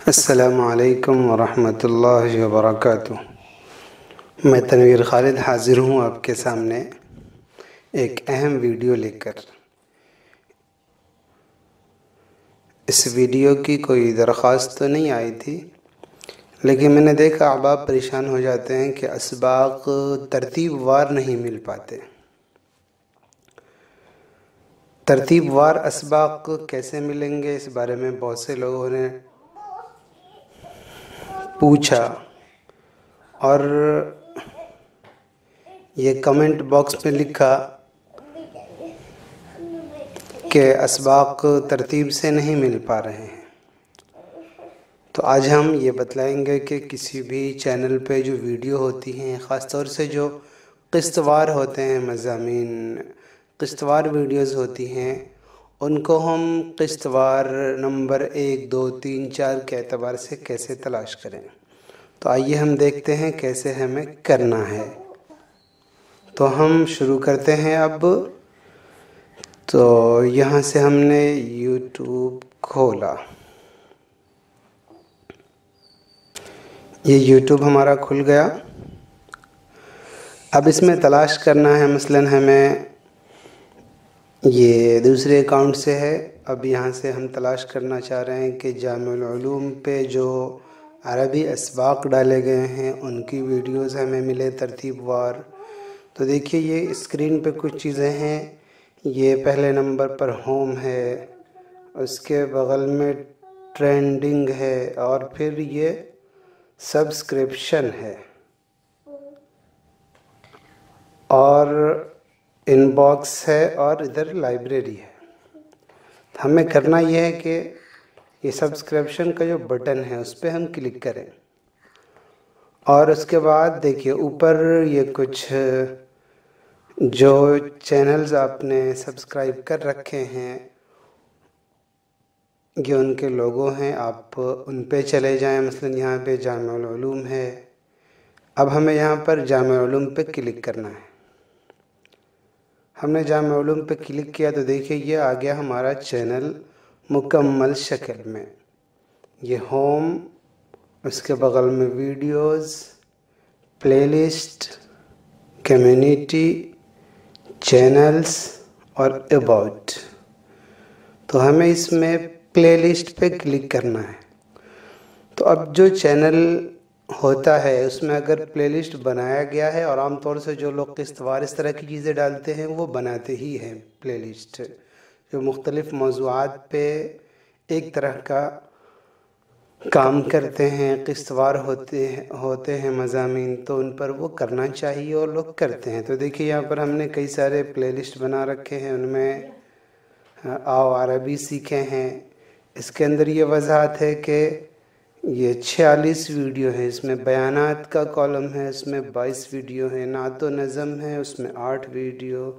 السلام علیکم ورحمۃ اللہ وبرکاتہ۔ میں تنویر خالد حاضر ہوں آپ کے سامنے ایک اہم ویڈیو لے کر۔ اس ویڈیو کی کوئی درخواست تو نہیں آئی تھی، لیکن میں نے دیکھا احباب پریشان ہو جاتے ہیں کہ اسباق ترتیب وار نہیں مل پاتے۔ ترتیب وار اسباق کیسے ملیں گے، اس بارے میں بہت سے لوگوں نے پوچھا اور یہ کمنٹ باکس میں لکھا کہ اسباق ترتیب سے نہیں مل پا رہے ہیں۔ تو آج ہم یہ بتلائیں گے کہ کسی بھی چینل پہ جو ویڈیو ہوتی ہیں، خاص طور سے جو قسط وار ہوتے ہیں مضامین، قسط وار ویڈیوز ہوتی ہیں، ان کو ہم قسط وار نمبر 1 2 3 4 کے اعتبار سے کیسے تلاش کریں۔ تو آئیے ہم دیکھتے ہیں کیسے ہمیں کرنا ہے۔ تو ہم شروع کرتے ہیں اب۔ تو یہاں سے ہم نے یوٹیوب کھولا، یہ یوٹیوب ہمارا کھل گیا۔ اب اس میں تلاش کرنا ہے، مثلاً ہمیں یہ دوسرے اکاؤنٹ سے ہے، اب یہاں سے ہم تلاش کرنا چاہ رہے ہیں کہ جامع العلوم پہ جو عربی اسباق ڈالے گئے ہیں ان کی ویڈیوز ہمیں ملے ترتیب وار۔ تو دیکھیے یہ اسکرین پہ کچھ چیزیں ہیں۔ یہ پہلے نمبر پر ہوم ہے، اس کے بغل میں ٹرینڈنگ ہے، اور پھر یہ سبسکرپشن ہے، اور ان باکس ہے، اور ادھر لائبریری ہے۔ ہمیں کرنا یہ ہے کہ یہ سبسکرپشن کا جو بٹن ہے اس پہ ہم کلک کریں، اور اس کے بعد دیکھیے اوپر یہ کچھ جو چینلز آپ نے سبسکرائب کر رکھے ہیں یہ ان کے لوگو ہیں، آپ ان پہ چلے جائیں۔ مثلاً یہاں پہ جامع العلوم ہے، اب ہمیں یہاں پر جامع العلوم پہ کلک کرنا ہے۔ ہم نے جامع علوم پہ کلک کیا تو دیکھیے یہ آ گیا ہمارا چینل مکمل شکل میں۔ یہ ہوم، اس کے بغل میں ویڈیوز، پلے لسٹ، کمیونٹی، چینلز اور اباؤٹ۔ تو ہمیں اس میں پلے لسٹ پہ کلک کرنا ہے۔ تو اب جو چینل ہوتا ہے اس میں اگر پلے لسٹ بنایا گیا ہے، اور عام طور سے جو لوگ قسط وار اس طرح کی چیزیں ڈالتے ہیں وہ بناتے ہی ہیں پلے لسٹ، جو مختلف موضوعات پہ ایک طرح کا کام کرتے ہیں، قسط وار ہوتے ہیں مضامین، تو ان پر وہ کرنا چاہیے اور لوگ کرتے ہیں۔ تو دیکھیے یہاں پر ہم نے کئی سارے پلے لسٹ بنا رکھے ہیں، ان میں آؤ عربی سیکھیں ہیں۔ اس کے اندر یہ وضاحت ہے کہ یہ 46 ویڈیو ہیں، اس میں بیانات کا کالم ہے، اس میں 22 ویڈیو ہیں، نعت و نظم ہے اس میں 8 ویڈیو،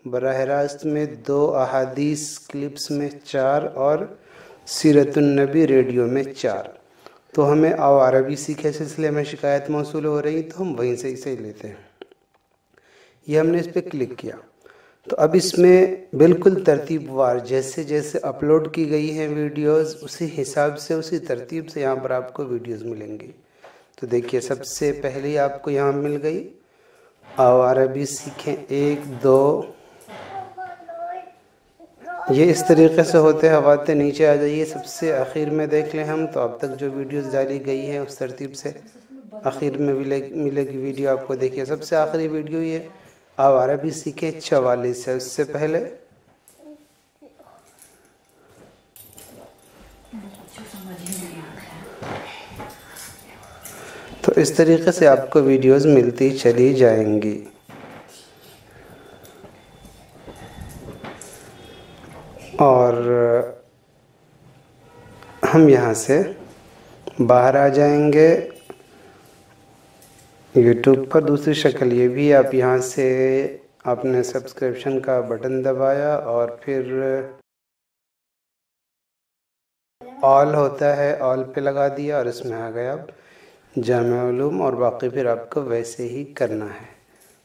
براہ راست میں 2 احادیث کلپس میں 4، اور سیرت النبی ریڈیو میں 4۔ تو ہمیں آؤ عربی سیکھے سلسلے میں شکایت موصول ہو رہی تو ہم وہیں سے اسے لیتے ہیں۔ یہ ہم نے اس پہ کلک کیا، تو اب اس میں بالکل ترتیب وار جیسے جیسے اپلوڈ کی گئی ہیں ویڈیوز اسی حساب سے اسی ترتیب سے یہاں پر آپ کو ویڈیوز ملیں گی۔ تو دیکھیے سب سے پہلی آپ کو یہاں مل گئی آؤ عربی سیکھیں 1 2۔ یہ اس طریقے سے ہوتے ہواتے نیچے آ جائیے، سب سے آخر میں دیکھ لیں ہم، تو اب تک جو ویڈیوز ڈالی گئی ہیں اس ترتیب سے آخر میں ملے گی ویڈیو آپ کو۔ دیکھیے سب سے آخری ویڈیو یہ آؤ عربی سیکھیں 44 ہے، اس سے پہلے تو اس طریقے سے آپ کو ویڈیوز ملتی چلی جائیں گی۔ اور ہم یہاں سے باہر آ جائیں گے یوٹیوب پر۔ دوسری شکل یہ بھی، آپ یہاں سے آپ نے سبسکرپشن کا بٹن دبایا اور پھر آل ہوتا ہے، آل پہ لگا دیا اور اس میں آ گیا اب جامع علوم، اور باقی پھر آپ کو ویسے ہی کرنا ہے۔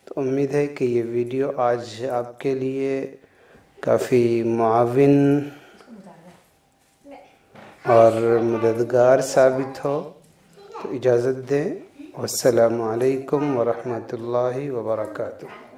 تو امید ہے کہ یہ ویڈیو آج آپ کے لیے کافی معاون اور مددگار ثابت ہو تو اجازت دیں۔ والسلام علیکم ورحمۃ اللہ وبرکاتہ۔